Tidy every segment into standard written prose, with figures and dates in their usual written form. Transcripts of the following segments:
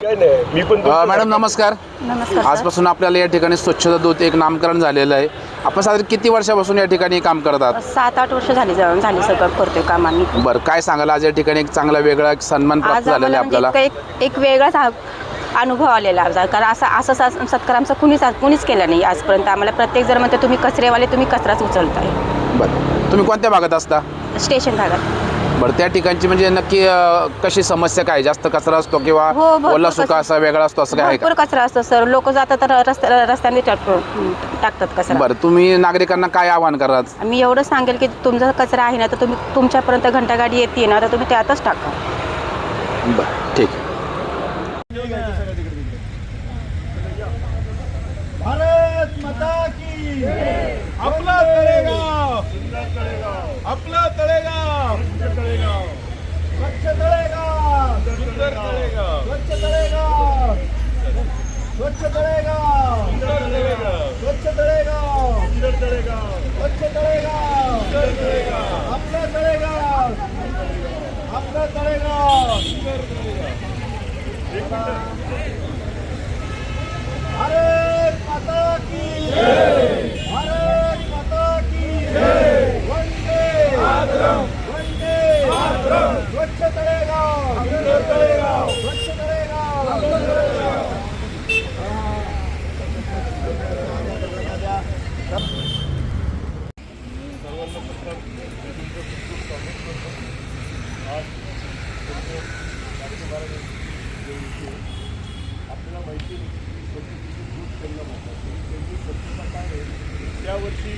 काय नाही मी पण मॅडम नमस्कार. नमस्कार. आजपासून आपल्याला या ठिकाणी स्वच्छता दूत एक नामकरण झालेलं आहे. आपण साधारण किती वर्षापासून या ठिकाणी काम करतात? 7-8 वर्ष झाली सगळं करतोय काम आम्ही. बरं, काय सांगाल आज या ठिकाणी एक चांगला वेगळा एक सन्मान प्राप्त आज झालेला आहे आम्हाला आपल्याला? म्हणजे एक वेगळाच अनुभव आलेला आहे. कारण असं सत्कार आमचा कुणीच केला नाही आजपर्यंत. आम्हाला प्रत्येक जण म्हणते तुम्ही कचरेवाले, तुम्ही कचराच उचलताय. बरं, तुम्ही कोणत्या भागात असता? स्टेशन भागात. बरं, त्या ठिकाणची म्हणजे नक्की कशी समस्या काय? जास्त कचरा असतो किंवा हो, भरपूर ओला सुका कचरा. असा वेगळा असतो असं काय आहे का? भरपूर कचरा असतो सर. लोक जातात तर रस्त्याने टाकतात कचरा. बरं, तुम्ही नागरिकांना काय आवाहन कराल? मी एवढं सांगेल की तुमचा कचरा आहे ना तर तुम्ही तुमच्यापर्यंत घंटागाडी येते ना तर तुम्ही त्यातच टाका. बरं, ठीक आहे. भारत माता की आपला तळेगाव सुंदर तळेगाव, आपला तळेगाव सुंदर तळेगाव, स्वच्छ तळेगाव सुंदर तळेगाव, स्वच्छ तळेगाव, स्वच्छ तळेगाव सुंदर तळेगाव, स्वच्छ तळेगाव सुंदर तळेगाव, स्वच्छ तळेगाव सुंदर तळेगाव, आपला तळेगाव, आपला तळेगाव सुंदर तळेगाव. भारत माता की भारत माता की वंदे मातरम, वंदे मातरम. स्वच्छ तळेगाव, सुंदर तळेगाव, स्वच्छ तळेगाव, सुंदर तळेगाव. आपल्याला माहिती आहे स्वच्छता काय आहे. त्यावर्षी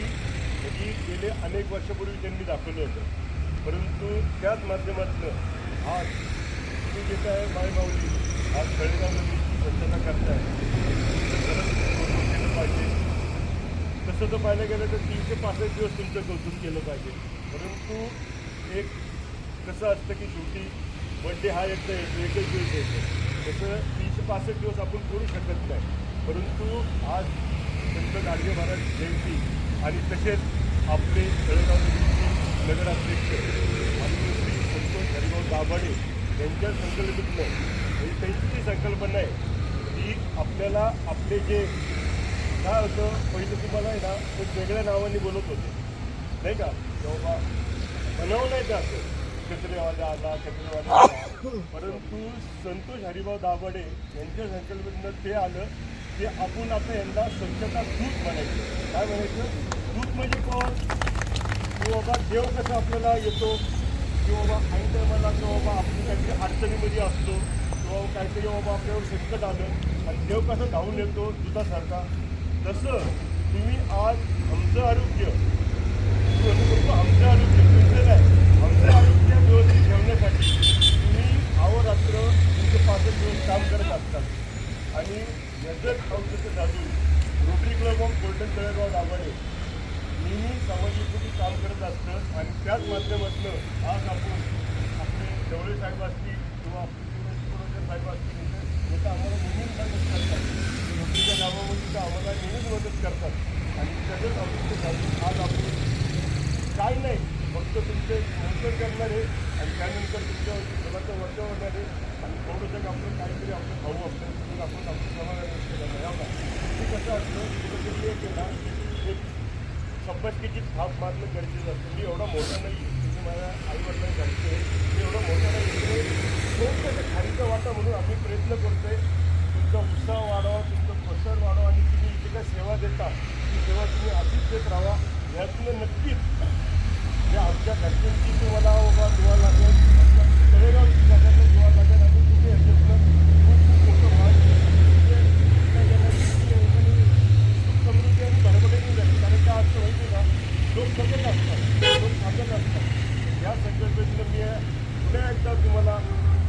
म्हणजे गेले अनेक वर्षापूर्वी त्यांनी दाखवलं होतं, परंतु त्याच माध्यमातून आज तुम्ही जे काय मायमाऊली आज तळेगाव नदीची स्वच्छता करताय केलं पाहिजे. तसं तर पाहायला गेलं तर 365 दिवस तुमचं कौतुक केलं पाहिजे. परंतु एक कसं असतं की शेवटी बड्डे हा एकदा येतो, एकच दिवस येतो. तसं 365 दिवस आपण करू शकत नाही. परंतु आज संत गाडगे महाराज जयंती आणि तसेच आपले तळेगाव नगरचे नगराध्यक्ष आणि श्री संतोष हरिभाऊ दाभाडे यांच्या संकल्पनेतनं म्हणजे त्यांची जी संकल्पना आहे ती आपल्याला आपले जे काय होतं पहिलं तुम्हाला आहे ना ते वेगळ्या नावाने बोलत होते नाही का, तेव्हा बनाव नाही ते असं कचरेवाला आला कचरेवाला आला. परंतु संतोष हरिभाऊ दाभाडे यांच्या संकल्पनेनं ते आलं की आपण आता यंदा स्वच्छता दूत म्हणायचं. काय म्हणायचं? दूत म्हणजे कोण? की बाबा देव कसं आपल्याला येतो की बाबा ऐन टायमाला किंवा बाबा आपण काहीतरी अडचणीमध्ये असतो किंवा काहीतरी बाबा आपल्यावर संकट आलं आणि देव कसं धावून येतो दुधासारखा, तसं तुम्ही आज आमचं आरोग्य आमचं आरोग्य तुमचं नाही आमचं आरोग्य व्यवस्थित ठेवण्यासाठी तुम्ही अहोरात्र तुमचे 5 दिवस काम करत असतात. आणि याचं औषध साधून rotary club of golden Talegaon Dabhade नेहमी सामाजिक काम करत असतं. आणि त्याच माध्यमातून आज आपण आपले ढवळे साहेब असतील किंवा आपले साहेब असतील याचं आम्हाला नेहमी मदत करतात. रोटरीच्या गावामध्ये तर आम्हाला नेहमीच मदत करतात. आणि त्याचंच औषध साधून आज आपण काय नाही फक्त तुमचे मोठं करणारे आणि त्यानंतर तुमच्यावरती सर्वांचं वर्ष होणारे आणि थोडंसं आपलं काहीतरी आपलं खाऊ आपलं आपण आपलं समाधान केलं नाही. ते कसं असतं कुठेतरी केला एक शब्बासकीची थाप मारणं गरजेचं असतं. मी एवढा मोठा नाही तुम्ही माझ्या आईवडिलांनी सांगते मी एवढा मोठा नाही थोडंसं खारीचा वाटा म्हणून आम्ही प्रयत्न करतोय. तुमचा उत्साह वाढवा, तुमचं प्रोत्साहन वाढवा आणि तुम्ही जी काय सेवा देता ती सेवा तुम्ही अशीच देत राहा. यातून नक्कीच जे आमच्या घरच्यांची तुम्हाला बाबा दुवा लागेल, आमच्या तळेगावची जागांना दुवा लागेल आणि तुम्ही याच्यातनं खूप खूप मोठं व्हाल. समृद्धी आणि भरभराटी झाली. कारण काय असतं माहिती का, लोक बघत असतात, लोक सांगत असतात. या संकल्पनेतनं मी पुन्हा एकदा तुम्हाला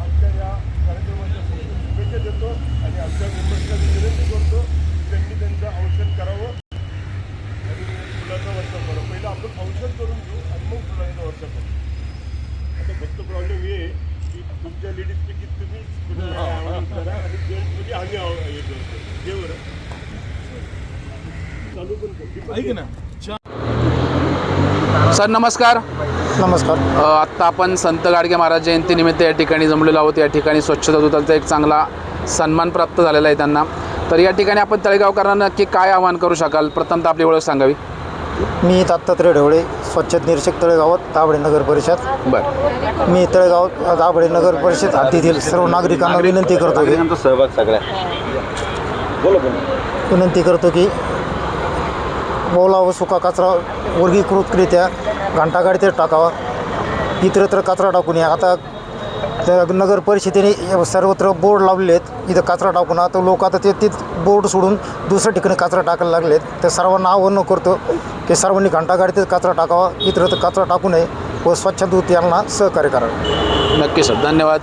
आमच्या या कार्यक्रमाच्या शुभेच्छा देतो आणि आमच्या मेंबर्सला विनंती करतो की त्यांनी त्यांचं औषध करावं आणि फुलाचं वर्षण करू. पहिलं आपण औषध करून घेऊ आणि मग फुलांचं वर्षण करू. आता फक्त प्रॉब्लेम हे की तुमच्या लेडीजपैकी तुम्ही करा आणि जेंट्समध्ये आम्ही हे करतो. जे बरं चालू पण करू ऐक ना. सर नमस्कार. नमस्कार. आत्ता आपण संत गाडगे महाराज जयंतीनिमित्त या ठिकाणी जमलेलो आहोत. या ठिकाणी स्वच्छता दूताचा एक चांगला सन्मान प्राप्त झालेला आहे त्यांना. तर या ठिकाणी आपण तळेगावकरांना नक्की काय आवाहन करू शकाल? प्रथमतः आपली ओळख सांगावी. मी दत्तात्रय ढवळे, स्वच्छता निरीक्षक तळेगावात दाभडे नगर परिषद. बरं. मी तळेगाव दाभडे नगर परिषद हद्दीतील सर्व नागरिकांना विनंती करतो की ओला व सुका कचरा वर्गीकृतरित्या घंटागाडीत टाकावा, इतरत्र कचरा टाकू नये. आता नगर परिषदेने सर्वत्र बोर्ड लावलेले आहेत, इथं कचरा टाकू नका. तर लोक आता ते बोर्ड सोडून दुसऱ्या ठिकाणी कचरा टाकायला लागलेत. तर सर्वांना आवाहन करतो की सर्वांनी घंटागाडीत कचरा टाकावा, इतरत्र कचरा टाकू नये व स्वच्छता दूत यांना सहकार्य करावे. नक्की सर, धन्यवाद.